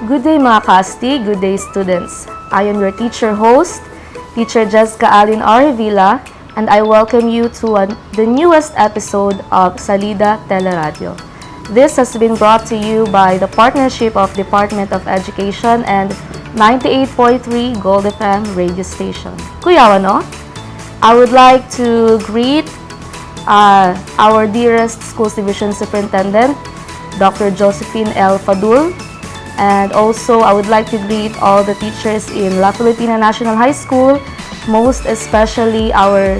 Good day mga kaasti, good day students. I am your teacher host, Teacher Jessica Alin Arevila, and I welcome you to the newest episode of Salida TeleRadyo. This has been brought to you by the partnership of Department of Education and 98.3 Gold FM radio station. Kuya, ano? I would like to greet our dearest Schools Division Superintendent, Dr. Josephine L. Fadul. And also, I would like to greet all the teachers in La Filipina National High School, most especially our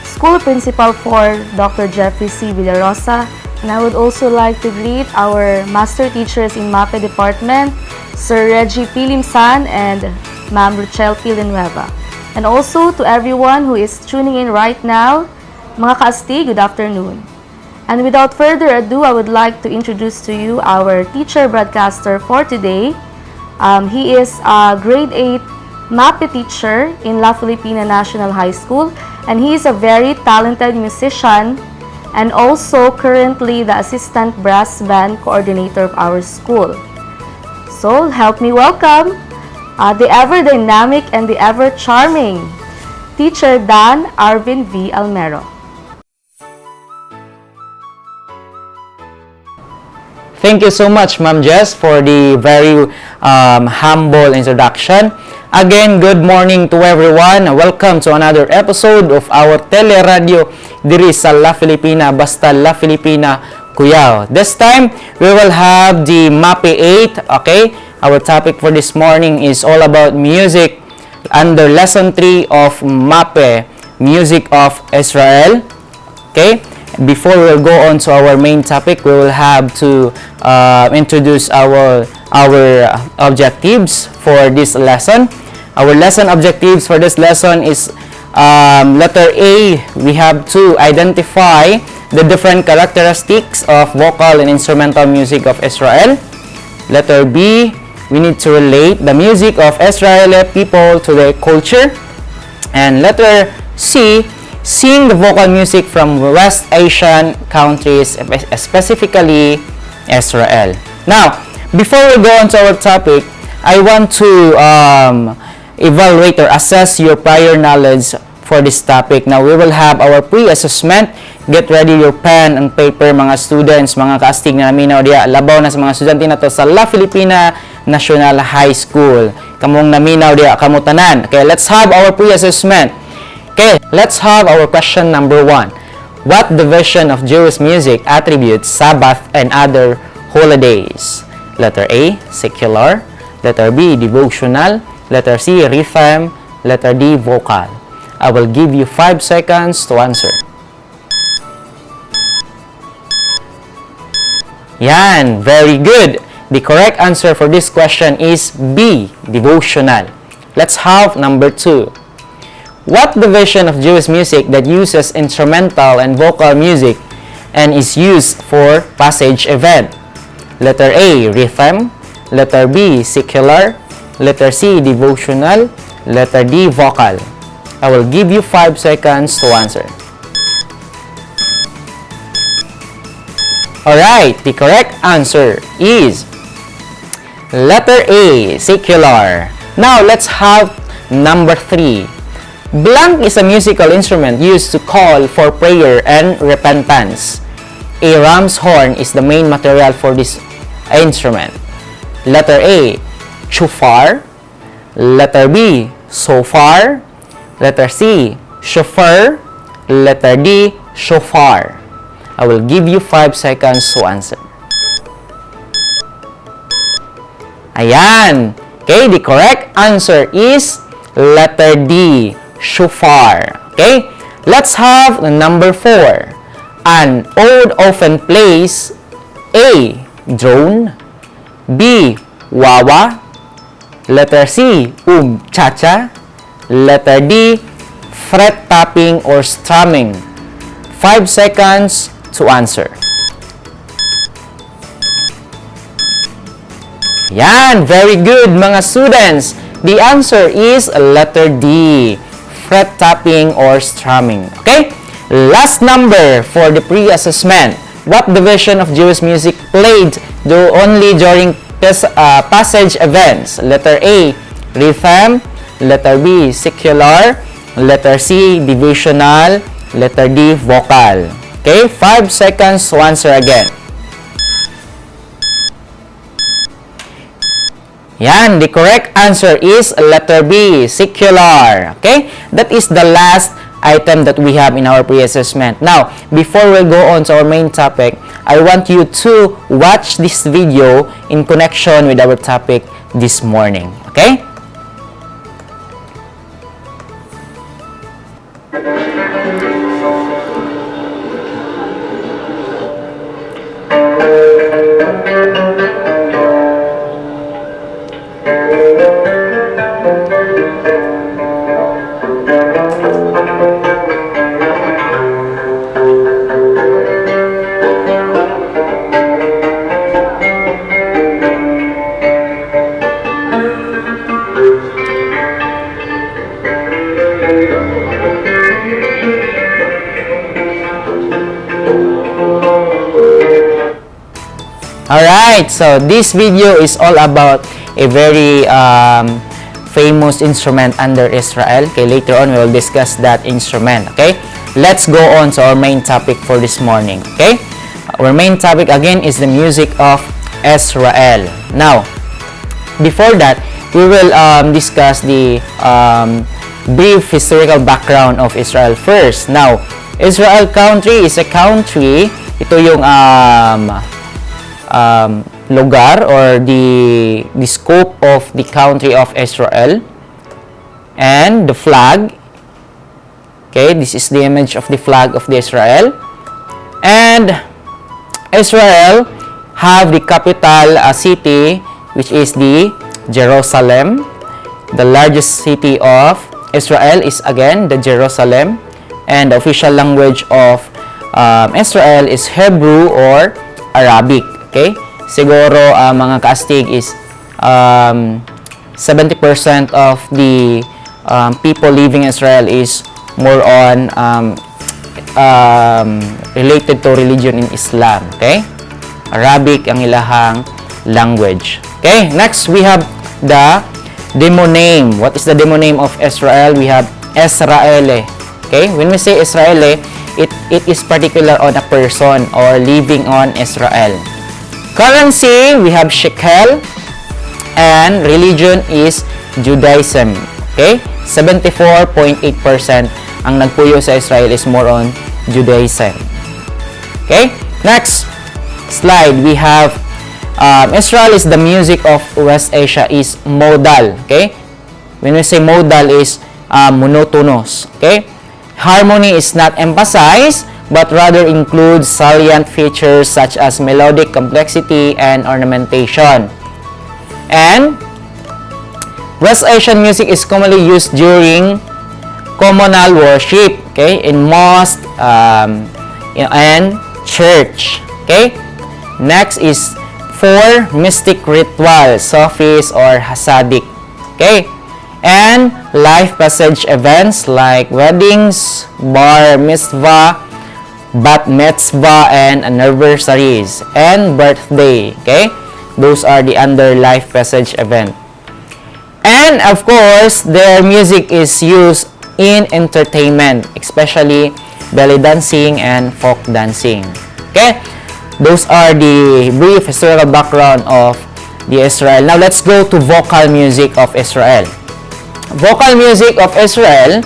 school principal for Dr. Jeffrey C. Villarosa. And I would also like to greet our master teachers in MAPE Department, Sir Reggie Pilimsan and Ma'am Ruchel Villanueva. And also to everyone who is tuning in right now, mga kaasti, good afternoon. And without further ado, I would like to introduce to you our teacher broadcaster for today. He is a grade 8 MAPE teacher in La Filipina National High School, and he is a very talented musician and also currently the assistant brass band coordinator of our school. So, help me welcome the ever-dynamic and the ever-charming Teacher Dan Arvin V. Almero. Thank you so much, Ma'am Jess, for the very humble introduction. Again, good morning to everyone. Welcome to another episode of our TeleRadyo diri sa La Filipina, basta La Filipina, Cuyao. This time, we will have the MAPE 8, okay? Our topic for this morning is all about music under Lesson 3 of MAPE, Music of Israel, okay? Before we go on to our main topic, we will have to introduce our objectives for this lesson. Our lesson objectives for this lesson is letter A. We have to identify the different characteristics of vocal and instrumental music of Israel. Letter B. We need to relate the music of Israeli people to their culture. And letter C. Sing the vocal music from West Asian countries, specifically Israel. Now, before we go on to our topic, I want to evaluate or assess your prior knowledge for this topic. Now, we will have our pre-assessment. Get ready your pen and paper, mga students, mga kaastig na naminaw diya. Labaw na sa mga estudyante na to sa La Filipina National High School. Kamong naminaw diya, kamutanan. Okay, let's have our pre-assessment. Okay, let's have our question number 1. What division of Jewish music attributes Sabbath and other holidays? Letter A, secular. Letter B, devotional. Letter C, rhythm. Letter D, vocal. I will give you 5 seconds to answer. Yan, very good. The correct answer for this question is B, devotional. Let's have number 2. What division of Jewish music that uses instrumental and vocal music and is used for passage event? Letter A, rhythm. Letter B, secular. Letter C, devotional. Letter D, vocal. I will give you 5 seconds to answer. Alright, the correct answer is letter A, secular. Now, let's have number 3. Blank is a musical instrument used to call for prayer and repentance. A ram's horn is the main material for this instrument. Letter A, shofar. Letter B, shofar. Letter C, shofar. Letter D, shofar. I will give you 5 seconds to answer. Ayan. Okay, the correct answer is letter D, shofar. Okay, let's have number 4. An ode often plays A, drone. B, wawa. Letter C, cha-cha. Letter D, fret tapping or strumming. 5 seconds to answer. Yan, very good mga students. The answer is letter D, fret tapping or strumming. Okay? Last number for the pre-assessment. What division of Jewish music played only during passage events. Letter A, rhythm. Letter B, secular. Letter C, divisional. Letter D, vocal. Okay, 5 seconds to answer again. Yan, the correct answer is letter B, secular. Okay, that is the last item that we have in our pre-assessment. Now, before we go on to our main topic, I want you to watch this video in connection with our topic this morning. Okay? Alright, so this video is all about a very famous instrument under Israel. Okay, later on we will discuss that instrument. Okay, let's go on to our main topic for this morning. Okay, our main topic again is the music of Israel. Now, before that, we will discuss the brief historical background of Israel first. Now, Israel country is a country. Ito yung lugar or the scope of the country of Israel, and the flag. Okay, this is the image of the flag of the Israel, and Israel have the capital city, which is the Jerusalem. The largest city of Israel is again the Jerusalem, and the official language of Israel is Hebrew or Arabic. Okay? Siguro mga kaastig is 70% of the people living in Israel is more on related to religion in Islam. Okay? Arabic ang ilahang language. Okay? Next, we have the demo name. What is the demo name of Israel? We have Israele. Okay? When we say Israele, it is particular on a person or living on Israel. Currency, we have shekel, and religion is Judaism. Okay? 74.8% ang nagpuyo sa Israel is more on Judaism. Okay? Next slide, we have Israel is the music of West Asia is modal. Okay? When we say modal is monotonous. Okay? Harmony is not emphasized, but rather includes salient features such as melodic complexity and ornamentation. And West Asian music is commonly used during communal worship, okay, in mosque and church. Okay. Next is for mystic rituals, Sufis or Hasidic. Okay. And life passage events like weddings, bar mitzvah, bat mitzvah, and anniversaries, and birthday. Okay, those are the under life passage event. And of course, their music is used in entertainment, especially belly dancing and folk dancing. Okay, those are the brief historical background of the Israel. Now let's go to vocal music of Israel. Vocal music of Israel.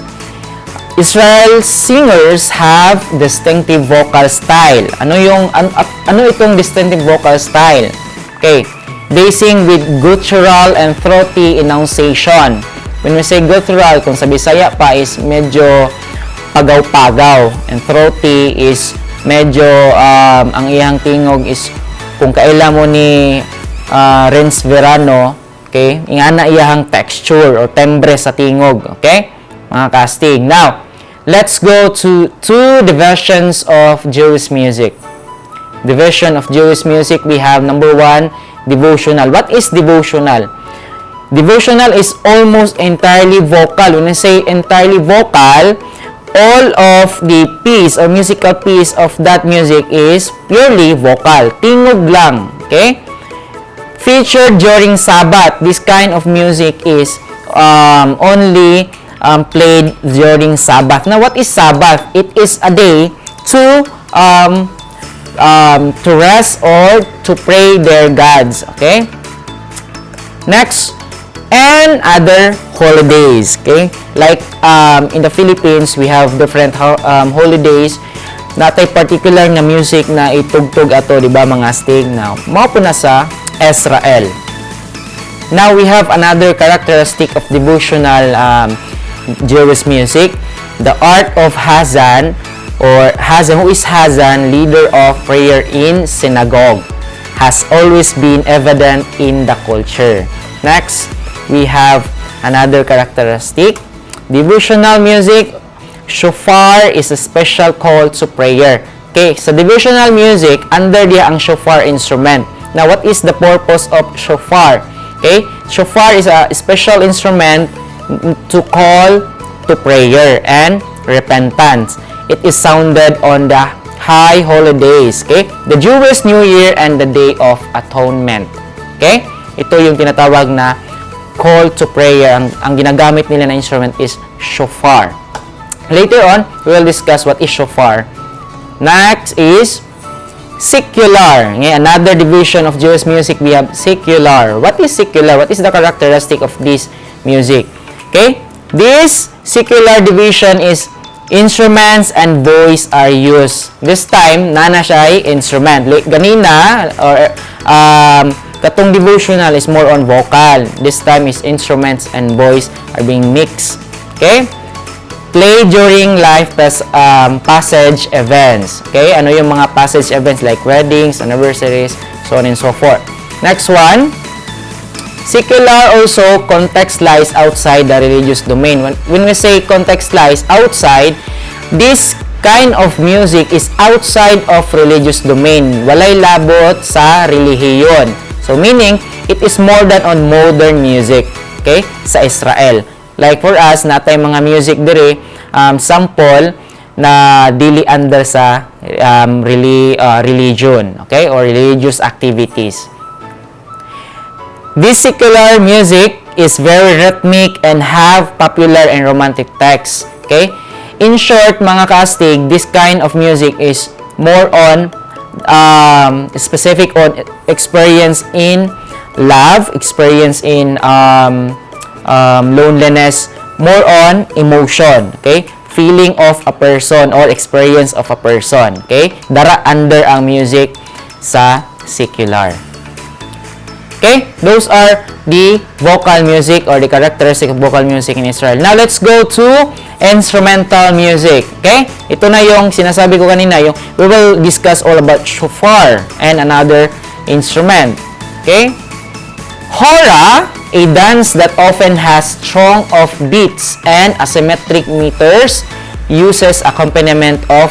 Israel singers have distinctive vocal style. Ano itong distinctive vocal style? Okay, they sing with guttural and throaty enunciation. When we say guttural, kung sa Bisaya pa is medyo pagaw-pagaw, and throaty is medyo ang iyang tingog is kung kaila mo ni Renz Verano, okay, ingana iyang texture or tembre sa tingog. Okay, mga casting. Now, let's go to two divisions of Jewish music. Division of Jewish music, we have number 1, devotional. What is devotional? Devotional is almost entirely vocal. When I say entirely vocal, all of the piece or musical piece of that music is purely vocal. Tingog lang. Okay? featured during Sabbath. This kind of music is only played during Sabbath. Now, what is Sabbath? It is a day to rest or to pray their gods. Okay? Next, and other holidays. Okay? Like in the Philippines, we have different holidays. Natay particular na music na itugtog ato, di ba, mga astig na mao po na sa Israel. Now we have another characteristic of devotional Jewish music, the art of Hazan, or Hazan. Who is Hazan? Leader of prayer in synagogue, has always been evident in the culture. Next, we have another characteristic, devotional music. Shofar is a special call to prayer. Okay, so devotional music, under diya ang shofar instrument. Now, what is the purpose of shofar? Okay, shofar is a special instrument to call to prayer and repentance. It is sounded on the high holidays. Okay, the Jewish New Year and the Day of Atonement. Okay, ito yung tinatawag na call to prayer. Ang ginagamit nila na instrument is shofar. Later on, we will discuss what is shofar. Next is secular. Okay, another division of Jewish music, we have secular. What is secular? What is the characteristic of this music? Okay, this secular division is instruments and voice are used. This time, nana siya ay instrument. Ganina, or katong devotional is more on vocal. This time is instruments and voice are being mixed. Okay? Play during life passage events. Okay? Ano yung mga passage events like weddings, anniversaries, so on and so forth. Next one, secular also context lies outside the religious domain. When we say context lies outside, this kind of music is outside of religious domain. Walay labot sa relihiyon. So meaning, it is more than on modern music. Okay? Sa Israel. Like for us, natay mga music dire, sample na dili under sa religion, okay, or religious activities. This secular music is very rhythmic and have popular and romantic texts. Okay? In short, mga kastig, this kind of music is more on specific on experience in love, experience in loneliness, more on emotion, okay? Feeling of a person or experience of a person, okay? Dara under ang music sa secular. Okay? Those are the vocal music or the characteristic of vocal music in Israel. Now, let's go to instrumental music. Okay? Ito na yung sinasabi ko kanina, yung we will discuss all about shofar and another instrument. Okay? Hora, a dance that often has strong offbeats and asymmetric meters, uses accompaniment of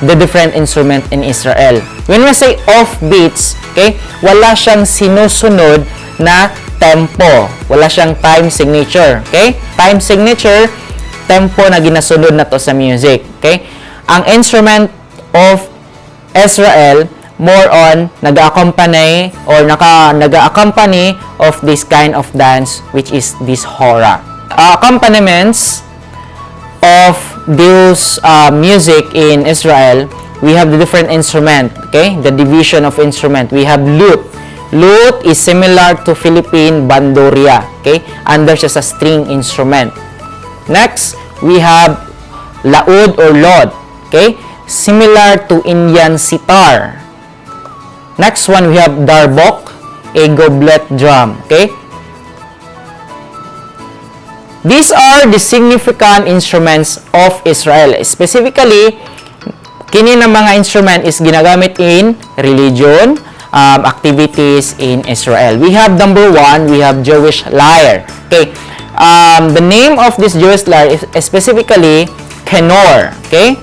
the different instrument in Israel. When we say offbeats, okay, wala siyang sinusunod na tempo. Wala siyang time signature. Okay? Time signature, tempo na ginasunod na to sa music. Okay? Ang instrument of Israel, more on nag-accompany or nag-accompany of this kind of dance, which is this hora. Accompaniments of this music in Israel, we have the different instrument, okay? The division of instrument. We have lute. Lute is similar to Philippine bandurria, okay? Under siya sa string instrument. Next, we have laud or lod, okay? Similar to Indian sitar. Next one, we have darbok, a goblet drum, okay? These are the significant instruments of Israel. Specifically, kini na mga instrument is ginagamit in religion, activities in Israel. We have number one, we have Jewish lyre. Okay, the name of this Jewish lyre is specifically kenor. Okay,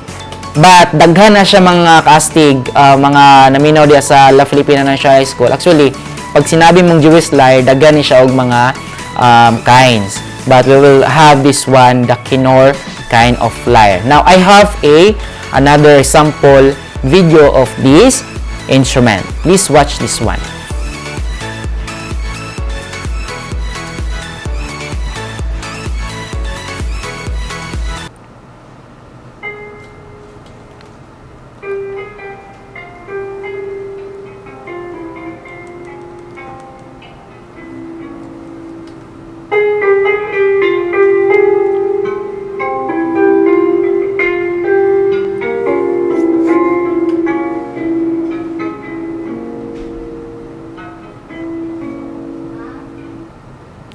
but daghan na siya mga kastig, mga naminaw diya sa La Filipina National High School. Actually, pag sinabi mong Jewish lyre, daghan ni siya og mga kinds. But we will have this one, the kenor kind of lyre. Now, I have another sample video of this instrument. Please watch this one.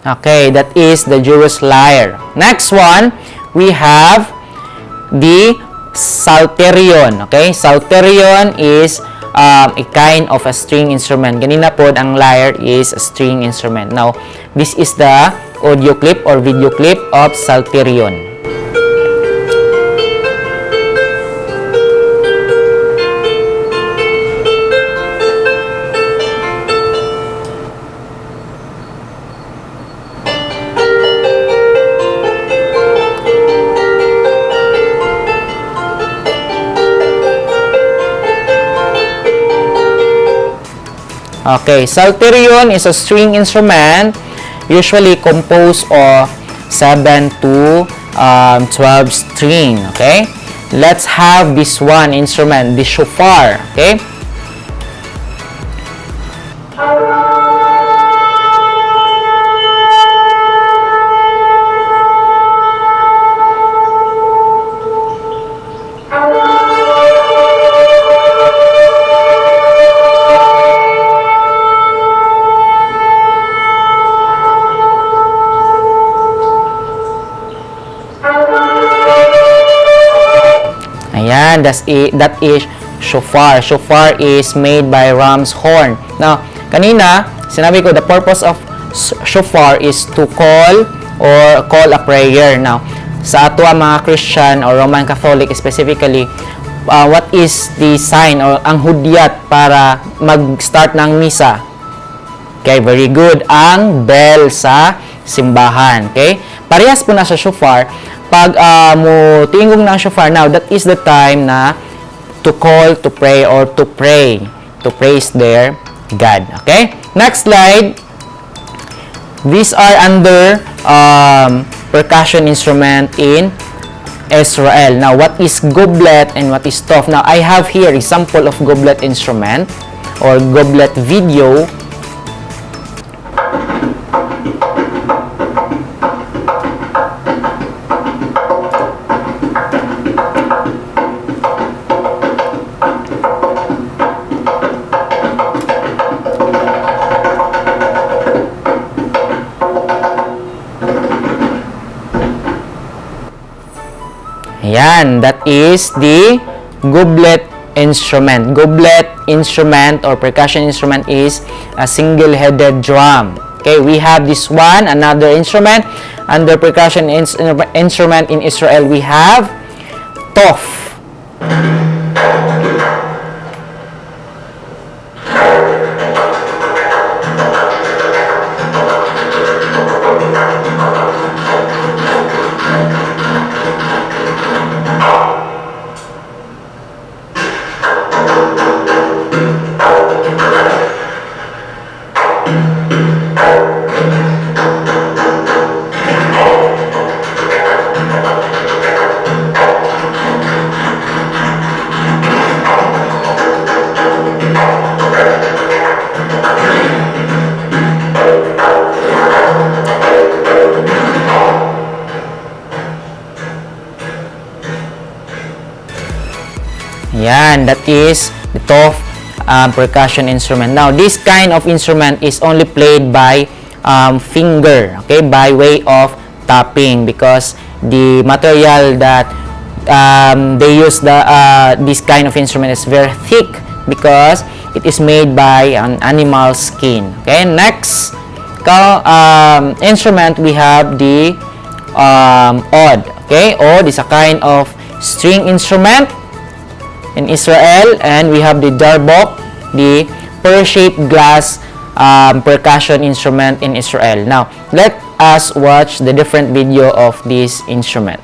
Okay, that is the Jewish lyre. Next one, we have the psalterion. Okay, psalterion is a kind of a string instrument. Kanina po, ang lyre is a string instrument. Now, this is the audio clip or video clip of psalterion. Okay, psalterion is a string instrument usually composed of 7 to 12 string. Okay, let's have this one instrument, the shofar. Okay, ayan, that is shofar. Shofar is made by ram's horn. Now, kanina, sinabi ko, the purpose of shofar is to call a prayer. Now, sa ato mga Christian or Roman Catholic specifically, what is the sign or ang hudyat para mag-start ng misa? Okay, very good. Ang bell sa simbahan. Okay? Parehas po na sa shofar. Pag mo tingog ng shofar, now that is the time na to call, to pray, or to pray, to praise their God. Okay? Next slide. These are under percussion instrument in Israel. Now, what is goblet and what is tof? Now, I have here example of goblet instrument or goblet video. Ayan, that is the goblet instrument. Goblet instrument or percussion instrument is a single-headed drum. Okay, we have this one, another instrument. Under percussion instrument in Israel, we have tof. Yan, that is the tof percussion instrument. Now, this kind of instrument is only played by finger, okay, by way of tapping, because the material that they use this kind of instrument is very thick because it is made by an animal skin. Okay, next instrument we have the oud. Okay, oud is a kind of string instrument in Israel, and we have the darbok, the pear-shaped glass percussion instrument in Israel. Now, let us watch the different video of this instrument.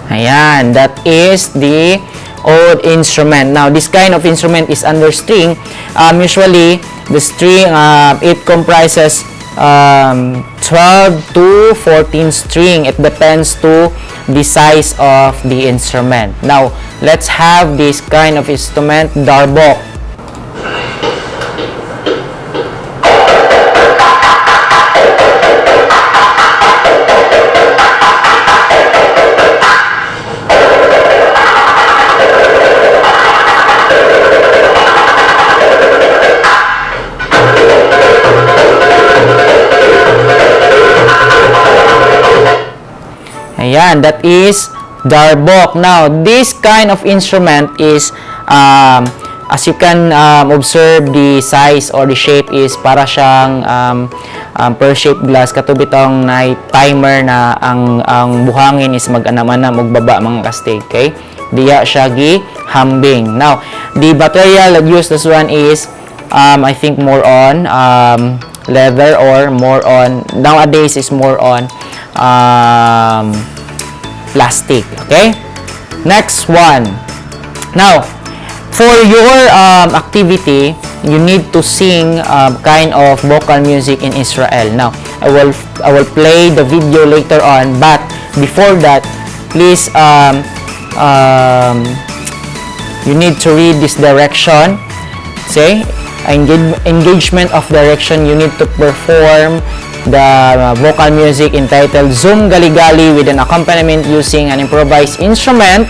Ayan, that is the oud instrument. Now, this kind of instrument is under string. Usually, the string, it comprises 12 to 14 string. It depends to the size of the instrument. Now, let's have this kind of instrument, darbok. Ayan, that is darbok. Now, this kind of instrument is, as you can observe, the size or the shape is para siyang pear-shaped glass. Katubitong na timer na ang buhangin is mag-anam-anam og baba mga kastig. Okay? Diya siya gi-hambing. Now, the material that used this one is, I think more on leather or more on, nowadays is more on plastic. Okay, next one. Now, for your activity, you need to sing kind of vocal music in Israel. Now, I will play the video later on, but before that, please you need to read this direction. Say, engagement of direction. You need to perform the vocal music entitled Zoom Gali-Gali with an accompaniment using an improvised instrument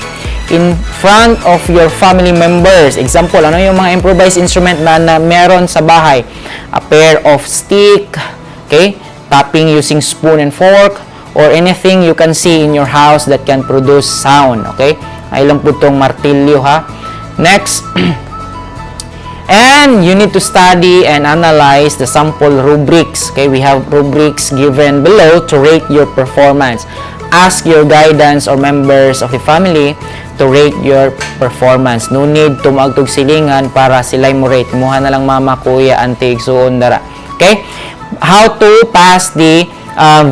in front of your family members. Example, ano yung mga improvised instrument na meron sa bahay? A pair of stick, okay? Tapping using spoon and fork, or anything you can see in your house that can produce sound, okay? Ay lang po itong martilyo, ha? Next, and you need to study and analyze the sample rubrics. Okay, we have rubrics given below to rate your performance. Ask your guidance or members of the family to rate your performance. No need to magtog silingan para sila'y mo rate. Muha na lang mama, kuya, auntie, suon, dara. Okay? How to pass the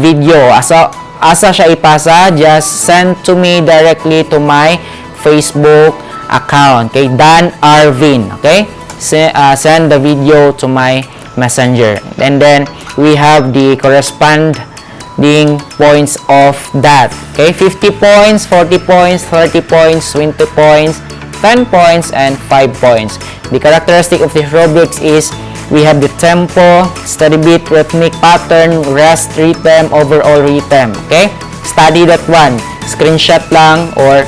video. Asa siya ipasa, just send to me directly to my Facebook account. Okay? Dan Arvin. Okay? Send the video to my messenger, and then we have the corresponding points of that. Okay, 50 points, 40 points, 30 points, 20 points, 10 points, and 5 points. The characteristic of the rubrics is we have the tempo, steady beat, rhythmic pattern, rest rhythm, overall rhythm. Okay, study that one. Screenshot lang or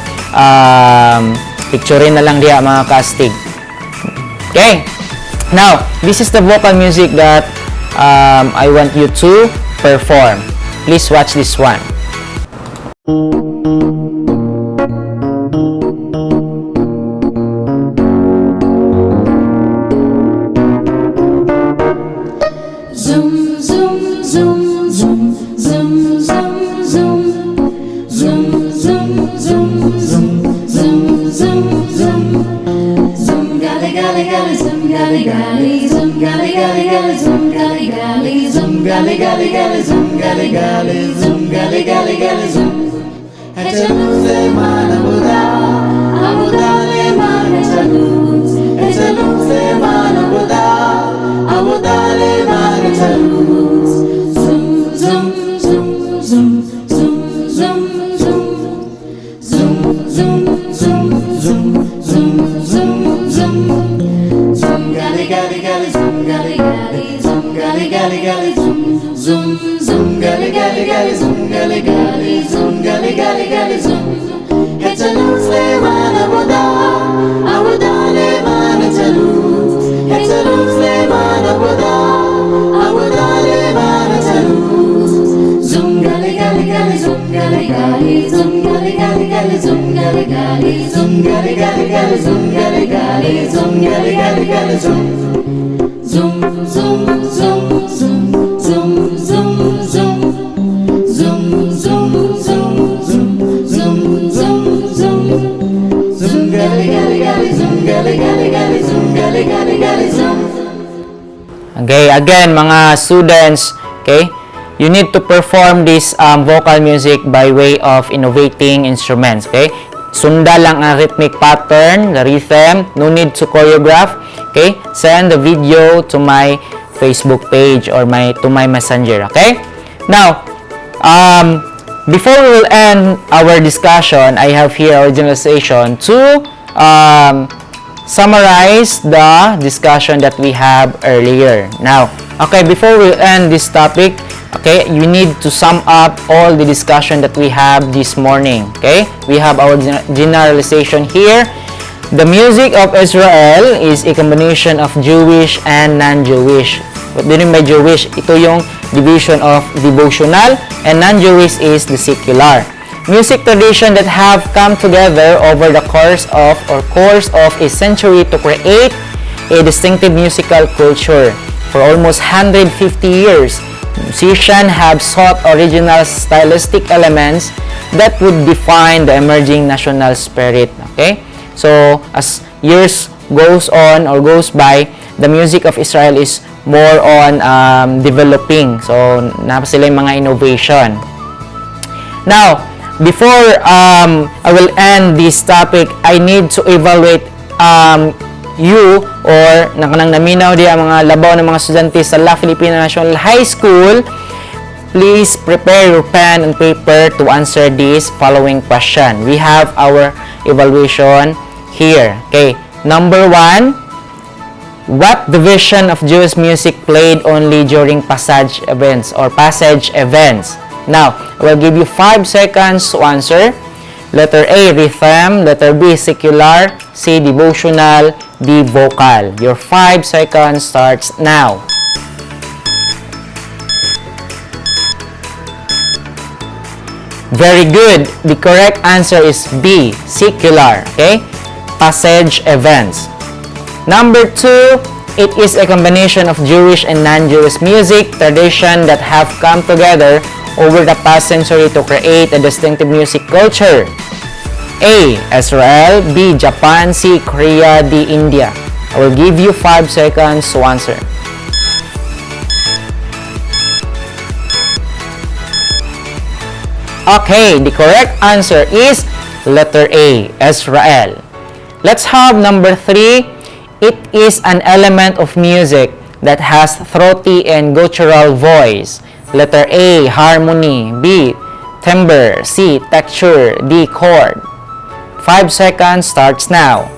picturein na lang diya mga kastig. Okay, now this is the vocal music that I want you to perform. Please watch this one. Zoom, zoom, zoom, zoom, zoom, zoom, zoom, zoom, zoom, zoom, zoom, zoom, zoom, zoom. Gali gali gali zoom gali gali zoom gali gali gali zoom gali gali zoom gali gali gali zoom gali gali zoom gali gali gali zoom. Eteluz leman abuda, abuda leman eteluz. Eteluz leman abuda, abuda leman eteluz. Zoom zoom zoom zoom zoom zoom zoom zoom zoom zoom zoom zoom zoom zoom. Zoom gali gali gali zoom gali gali zoom gali gali gali zoom zoom zoom gali gali gali zoom gali gali zoom gali gali gali zoom. Eteluz leman abuda, abuda leman eteluz. Eteluz leman abuda, abuda leman eteluz. Zoom gali gali gali zoom gali gali zoom gali gali gali zoom gali gali zoom gali gali gali zoom gali gali zoom gali gali gali zoom. Zoom zoom zoom zoom zoom zoom zoom zoom zoom zoom zoom zoom zoom zoom. Zoom gali gali gali zoom gali gali gali zoom gali gali gali zoom. Okay, again mga students, okay, you need to perform this vocal music by way of innovating instruments. Okay, sunda lang ang rhythmic pattern, the rhythm, no need to choreograph. Okay, send the video to my Facebook page or to my messenger. Okay, now before we will end our discussion, I have here our generalization to summarize the discussion that we have earlier. Now, okay, before we end this topic, okay, you need to sum up all the discussion that we have this morning. Okay, we have our generalization here. The music of Israel is a combination of Jewish and non-Jewish. What do you mean by Jewish? Ito yung division of devotional, and non-Jewish is the secular. Music tradition that have come together over the course of a century to create a distinctive musical culture. For almost 150 years, musicians have sought original stylistic elements that would define the emerging national spirit. Okay? So, as years goes on or goes by, the music of Israel is more on developing. So, napa sila yung mga innovation. Now, before I will end this topic, I need to evaluate you or nakanang naminaw di ang mga labaw ng mga estudyante sa La Filipina National High School. Please prepare your pen and paper to answer this following question. We have our evaluation here. Okay, number 1, what division of Jewish music played only during passage events? Now, I will give you 5 seconds to answer. Letter A, rhythm. Letter B, secular. C, devotional. D, vocal. Your 5 seconds starts now. Very good. The correct answer is B, secular. Okay? Passage events. Number 2, it is a combination of Jewish and non-Jewish music tradition that have come together over the past century to create a distinctive music culture. A, Israel. B, Japan. C, Korea. D, India. I will give you 5 seconds to answer. Okay, the correct answer is letter A, Israel. Let's have number 3. It is an element of music that has throaty and guttural voice. Letter A, harmony. B, timbre. C, texture. D, chord. 5 seconds starts now.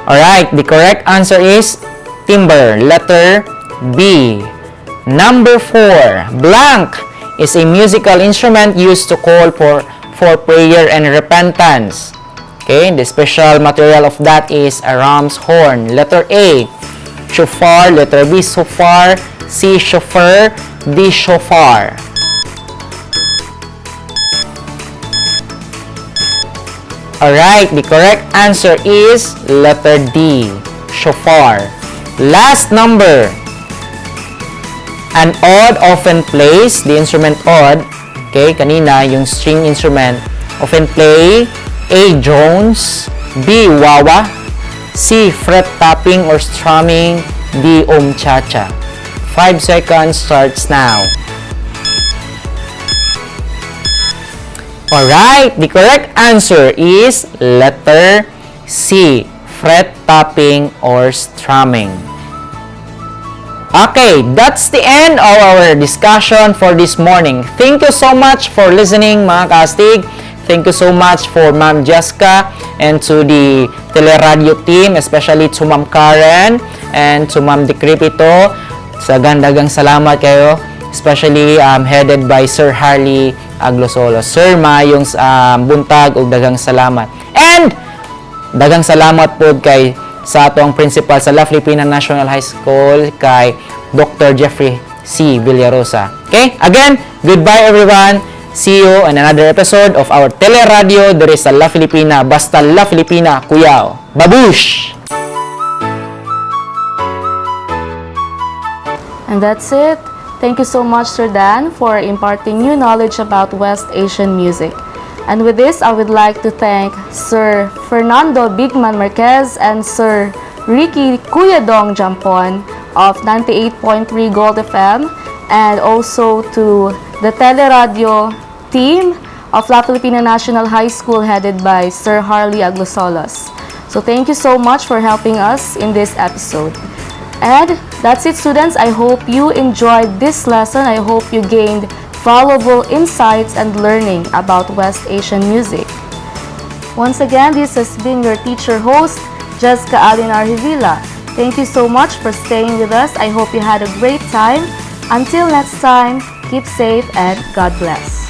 Alright, the correct answer is timbre. Letter B. Number 4, blank is a musical instrument used to call for prayer and repentance. Okay, the special material of that is a ram's horn. Letter A, shofar. Letter B, shofar. C, shofar. D, shofar. Alright, the correct answer is letter D, shofar. Last number. An oud often plays, the instrument oud, okay, kanina, yung string instrument, often play A, drones, B, wawa, C, fret tapping or strumming, D, cha-cha. 5 seconds starts now. Alright, the correct answer is letter C, fret tapping or strumming. Okay, that's the end of our discussion for this morning. Thank you so much for listening, mga kaastig. Thank you so much for Ma'am Jessica and to the TeleRadyo team, especially to Ma'am Karen and to Ma'am Decrepito. Sa gandagang salamat kayo, especially headed by Sir Harley Aglosolo. Sir, mayong buntag ug dagang salamat. And dagang salamat po kay sa atong principal sa La Filipina National High School, kay Dr. Jeffrey C. Villarosa. Okay? Again, goodbye everyone. See you in another episode of our TeleRadyo. There is sa La Filipina. Basta La Filipina, kuyaw. Babush! And that's it. Thank you so much, Sir Dan, for imparting new knowledge about West Asian music. And with this, I would like to thank Sir Fernando Bigman Marquez and Sir Ricky Kuyadong Jampon of 98.3 Gold FM, and also to the TeleRadyo team of La Filipina National High School headed by Sir Harley Aglosolos. So thank you so much for helping us in this episode. And that's it, students. I hope you enjoyed this lesson. I hope you gained valuable insights and learning about West Asian music. Once again, this has been your teacher host, Jessica Alinar Rivilla. Thank you so much for staying with us. I hope you had a great time. Until next time, keep safe and God bless.